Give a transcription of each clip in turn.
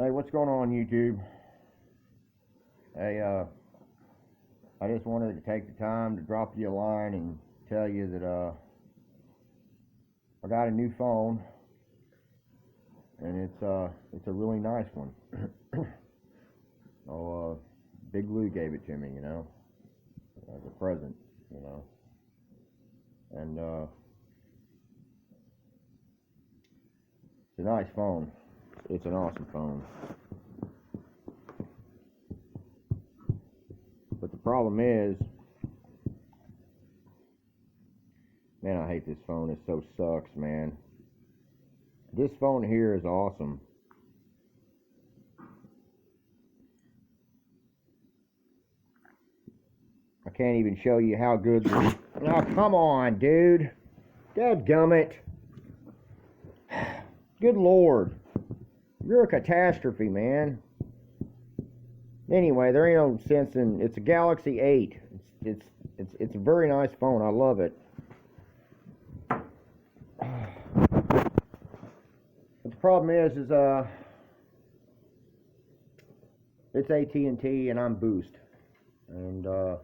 Hey, what's going on, YouTube? Hey, I just wanted to take the time to drop you a line and tell you that I got a new phone, and it's a really nice one. Big Lou gave it to me, as a present, and it's a nice phone. It's an awesome phone. But the problem is, man, I hate this phone. It so sucks, man. This phone here is awesome. I can't even show you how good this... Oh, come on, dude. Dadgummit. Good Lord. You're a catastrophe, man. Anyway, there ain't no sense in... It's a Galaxy 8. It's a very nice phone. I love it. But the problem is it's AT&T and I'm Boost. And I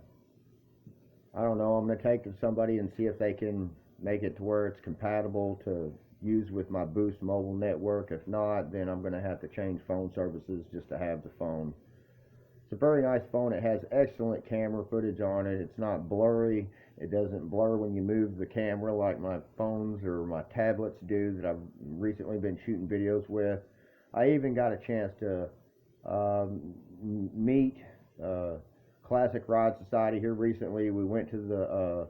don't know. I'm going to take it to somebody and see if they can make it to where it's compatible to use with my Boost mobile network. If not, then I'm going to have to change phone services just to have the phone. It's a very nice phone. It has excellent camera footage on it. It's not blurry. It doesn't blur when you move the camera like my phones or my tablets do that I've recently been shooting videos with. I even got a chance to meet Classic Ride Society here recently. We went to the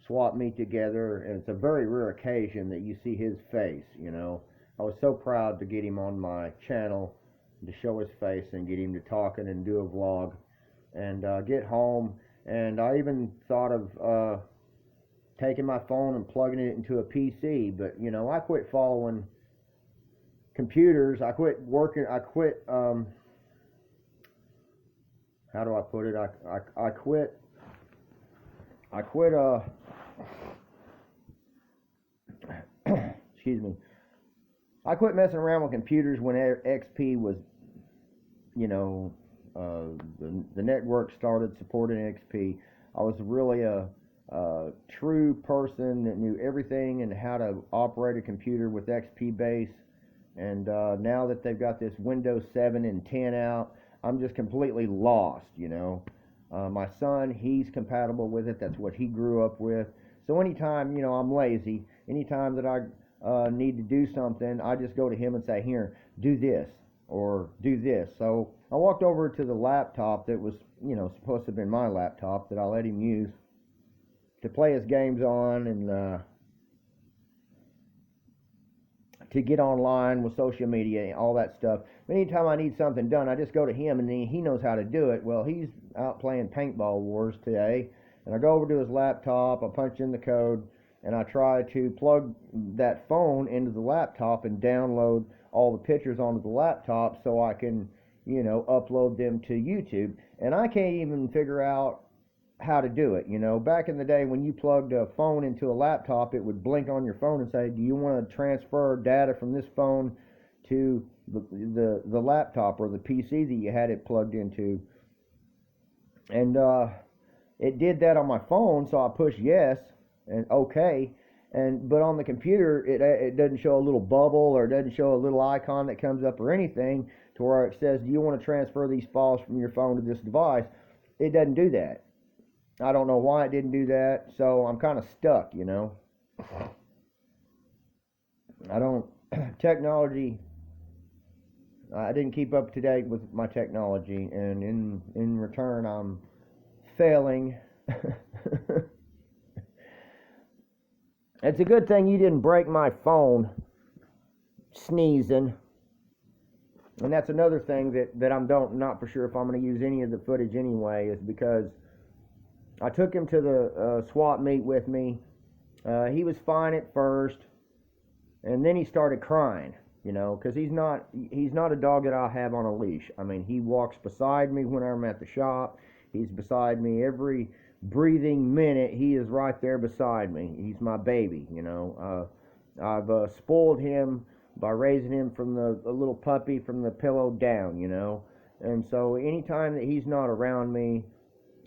swap meet together, and it's a very rare occasion that you see his face, I was so proud to get him on my channel, to show his face and get him to talking and do a vlog, and get home. And I even thought of taking my phone and plugging it into a PC, but I quit following computers. I quit working. I quit. How do I put it? I quit. Excuse me. I quit messing around with computers when XP was, the network started supporting XP. I was really a true person that knew everything and how to operate a computer with XP base. And now that they've got this Windows 7 and 10 out, I'm just completely lost, My son, he's compatible with it. That's what he grew up with. So anytime, I'm lazy, anytime that I need to do something, I just go to him and say, here, do this or do this. So I walked over to the laptop that was, supposed to have been my laptop that I let him use to play his games on and to get online with social media and all that stuff. Anytime I need something done, I just go to him, and then he knows how to do it. Well, he's out playing Paintball Wars today, and I go over to his laptop, I punch in the code, and I try to plug that phone into the laptop and download all the pictures onto the laptop so I can, upload them to YouTube. And I can't even figure out how to do it. Back in the day when you plugged a phone into a laptop, it would blink on your phone and say, do you want to transfer data from this phone to the laptop or the PC that you had it plugged into? And it did that on my phone, so I pushed yes and okay. But on the computer, it doesn't show a little bubble, or it doesn't show a little icon that comes up or anything to where it says, do you want to transfer these files from your phone to this device? It doesn't do that. I don't know why it didn't do that, so I'm kind of stuck, Technology, I didn't keep up to date with my technology, and in return, I'm failing. It's a good thing you didn't break my phone sneezing. And that's another thing that I'm not for sure if I'm going to use any of the footage anyway, is because I took him to the swap meet with me. He was fine at first, and then he started crying, because he's not a dog that I have on a leash. I mean, he walks beside me when I'm at the shop. He's beside me every breathing minute. He is right there beside me. He's my baby, I've spoiled him by raising him from the little puppy from the pillow down, you know. And so anytime that he's not around me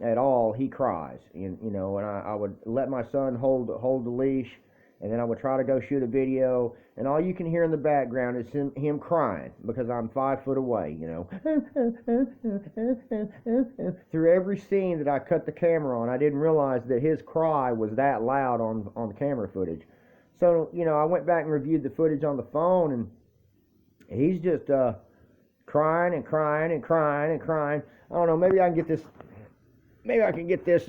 at all, he cries, you know. And I would let my son hold the leash, and then I would try to go shoot a video, and all you can hear in the background is him crying because I'm 5 foot away, you know. Through every scene that I cut the camera on, I didn't realize that his cry was that loud on the camera footage. So, you know, I went back and reviewed the footage on the phone, and he's just crying and crying and crying and crying. I don't know, maybe I can get this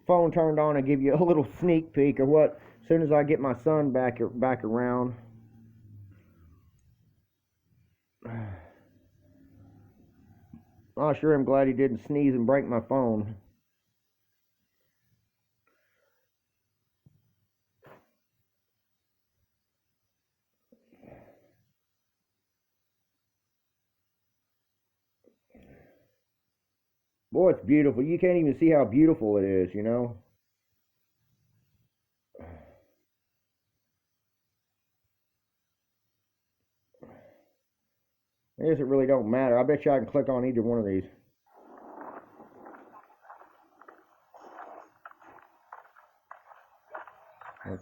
phone turned on and give you a little sneak peek of what, as soon as I get my son back around. I sure am glad he didn't sneeze and break my phone. Boy, it's beautiful. You can't even see how beautiful it is, you know. I guess it really don't matter. I bet you I can click on either one of these.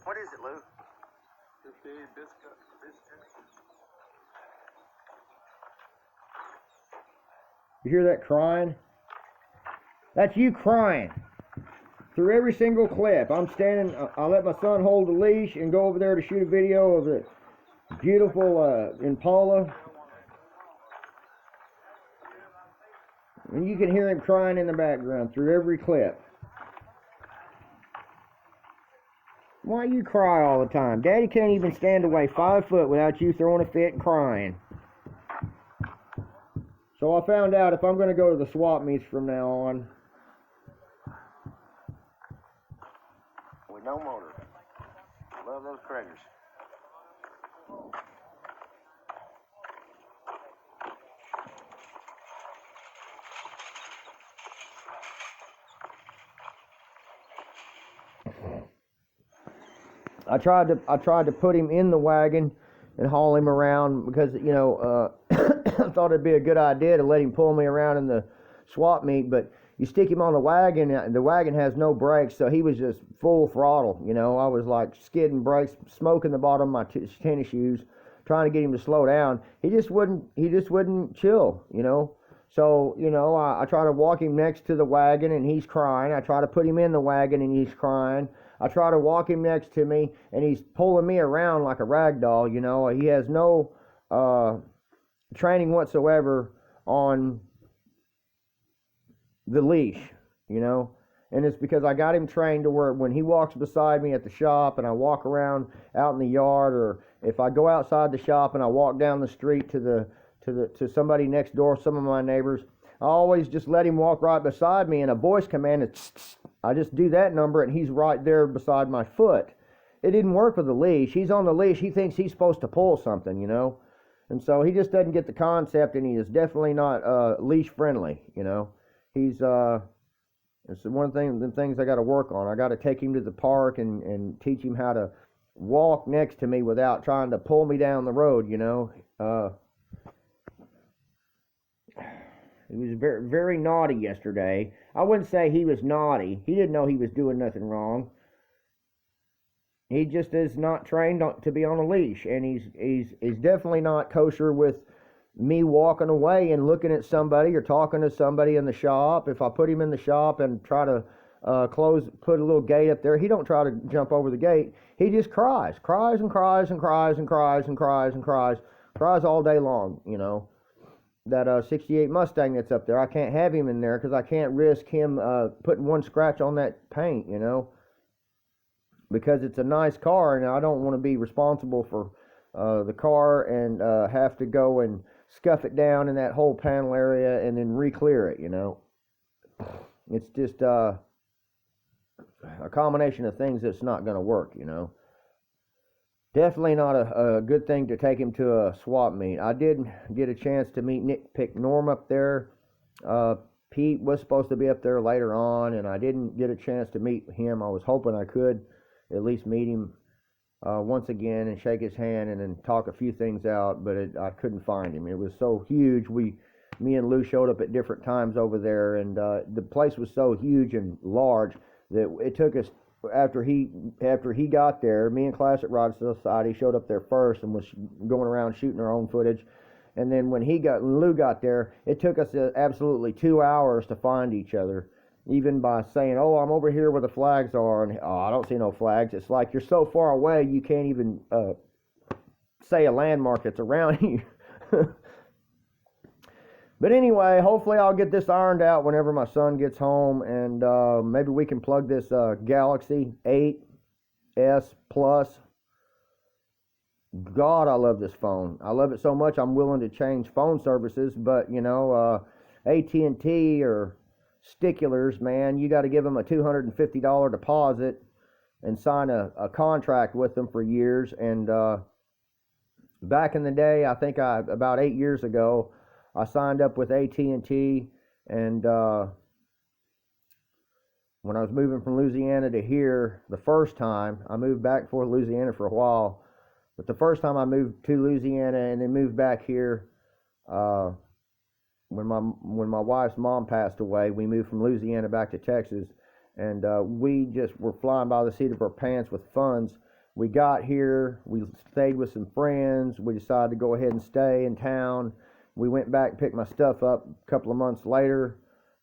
What is it, Lou? You hear that crying? That's you crying. Through every single clip. I'm standing, I let my son hold the leash and go over there to shoot a video of the beautiful Impala. And you can hear him crying in the background through every clip. Why you cry all the time? Daddy can't even stand away 5 foot without you throwing a fit and crying. So I found out if I'm going to go to the swap meets from now on. With no motor. Love those Kragers. I tried to put him in the wagon and haul him around because, you know, I thought it'd be a good idea to let him pull me around in the swap meet, but you stick him on the wagon, and the wagon has no brakes, so he was just full throttle, you know. I was like skidding brakes, smoking the bottom of my tennis shoes, trying to get him to slow down. He just wouldn't chill, you know. So, you know, I try to walk him next to the wagon, and he's crying. I try to put him in the wagon, and he's crying. I try to walk him next to me, and he's pulling me around like a rag doll, you know. He has no training whatsoever on the leash, you know. And it's because I got him trained to where when he walks beside me at the shop and I walk around out in the yard, or if I go outside the shop and I walk down the street to somebody next door, some of my neighbors, I always just let him walk right beside me, and a voice command is, I just do that number and he's right there beside my foot. It didn't work with the leash. He's on the leash. He thinks he's supposed to pull something, you know. And so he just doesn't get the concept, and he is definitely not leash friendly, you know. He's it's one of the things I got to work on. I got to take him to the park and teach him how to walk next to me without trying to pull me down the road, you know. He was very, very naughty yesterday. I wouldn't say he was naughty. He didn't know he was doing nothing wrong. He just is not trained to be on a leash, and he's definitely not kosher with me walking away and looking at somebody or talking to somebody in the shop. If I put him in the shop and try to put a little gate up there, he don't try to jump over the gate. He just cries and cries and cries and cries and cries and cries all day long, you know. That 68 Mustang that's up there, I can't have him in there because I can't risk him putting one scratch on that paint, you know, because it's a nice car, and I don't want to be responsible for the car and have to go and scuff it down in that whole panel area and then re-clear it, you know. It's just a combination of things that's not going to work, you know. Definitely not a good thing to take him to a swap meet. I did get a chance to meet Nick Pick Norm up there. Pete was supposed to be up there later on, and I didn't get a chance to meet him. I was hoping I could at least meet him once again and shake his hand and then talk a few things out, but I couldn't find him. It was so huge. Me and Lou showed up at different times over there, and the place was so huge and large that it took us, after he got there, me and Classic Rod Society showed up there first and was going around shooting our own footage. And then when Lou got there, it took us absolutely 2 hours to find each other, even by saying, "Oh, I'm over here where the flags are," and "Oh, I don't see no flags." It's like you're so far away you can't even say a landmark that's around you. But anyway, hopefully I'll get this ironed out whenever my son gets home, and maybe we can plug this Galaxy 8S Plus. God, I love this phone. I love it so much I'm willing to change phone services, but you know, AT&T or sticklers, man, you got to give them a $250 deposit and sign a contract with them for years. And back in the day, I think about 8 years ago, I signed up with AT&T, and when I was moving from Louisiana to here, the first time, I moved back for Louisiana for a while, but the first time I moved to Louisiana and then moved back here, when my wife's mom passed away, we moved from Louisiana back to Texas, and we just were flying by the seat of our pants with funds. We got here, we stayed with some friends, we decided to go ahead and stay in town. We went back and picked my stuff up a couple of months later.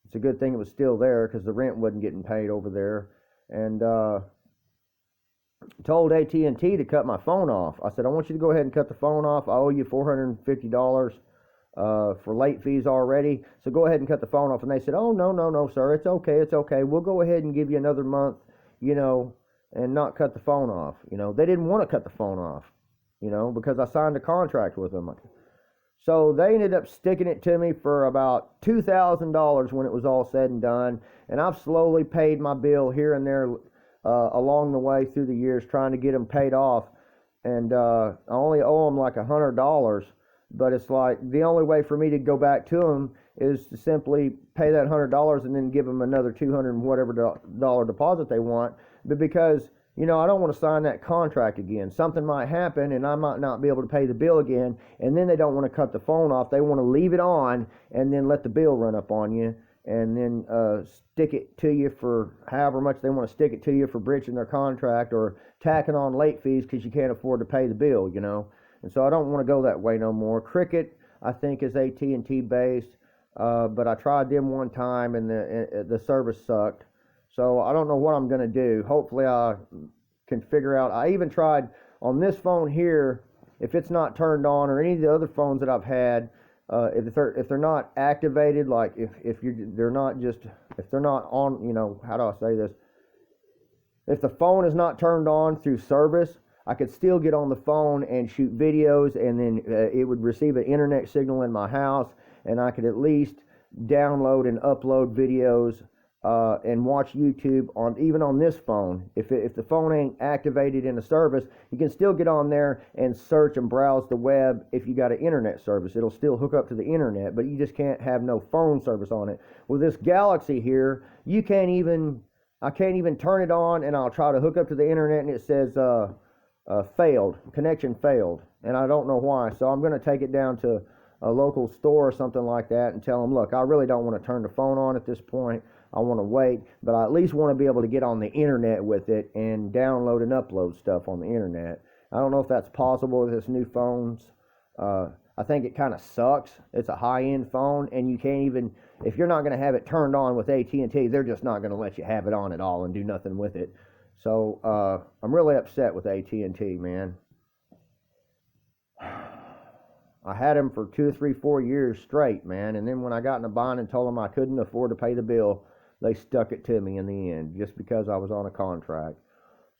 It's a good thing it was still there because the rent wasn't getting paid over there. And told AT&T to cut my phone off. I said, "I want you to go ahead and cut the phone off. I owe you $450 for late fees already. So go ahead and cut the phone off." And they said, "Oh, no, sir. It's okay. We'll go ahead and give you another month, you know, and not cut the phone off." You know, they didn't want to cut the phone off, you know, because I signed a contract with them. So they ended up sticking it to me for about $2,000 when it was all said and done. And I've slowly paid my bill here and there along the way through the years, trying to get them paid off. And I only owe them like $100. But it's like the only way for me to go back to them is to simply pay that $100 and then give them another $200 and whatever dollar deposit they want. But because, you know, I don't want to sign that contract again. Something might happen and I might not be able to pay the bill again, and then they don't want to cut the phone off. They want to leave it on and then let the bill run up on you, and then stick it to you for however much they want to stick it to you for breaching their contract or tacking on late fees because you can't afford to pay the bill, you know. And so I don't want to go that way no more. Cricket, I think, is AT&T based, but I tried them one time and the service sucked. So I don't know what I'm going to do. Hopefully I can figure out. I even tried on this phone here, if it's not turned on, or any of the other phones that I've had, if they're not activated, like if they're not on, you know, how do I say this? If the phone is not turned on through service, I could still get on the phone and shoot videos, and then it would receive an internet signal in my house, and I could at least download and upload videos and watch YouTube even on this phone. If the phone ain't activated in a service, you can still get on there and search and browse the web. If you got an internet service, it'll still hook up to the internet, but you just can't have no phone service on it. With this Galaxy here, I can't even turn it on, and I'll try to hook up to the internet and it says connection failed, and I don't know why. So I'm going to take it down to a local store or something like that and tell them, "Look, I really don't want to turn the phone on at this point. I want to wait, but I at least want to be able to get on the internet with it and download and upload stuff on the internet." I don't know if that's possible with this new phones. I think it kind of sucks. It's a high-end phone, and you can't even, if you're not going to have it turned on with AT&T, they're just not going to let you have it on at all and do nothing with it. So I'm really upset with AT&T, man. I had them for 2 or 3, 4 years straight, man, and then when I got in a bind and told them I couldn't afford to pay the bill, they stuck it to me in the end just because I was on a contract.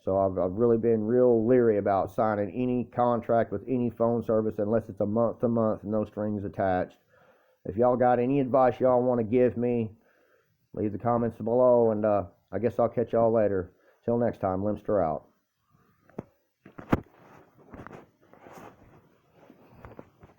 So I've really been real leery about signing any contract with any phone service unless it's a month to month, no strings attached. If y'all got any advice y'all want to give me, leave the comments below, and I guess I'll catch y'all later. Till next time, Limster out.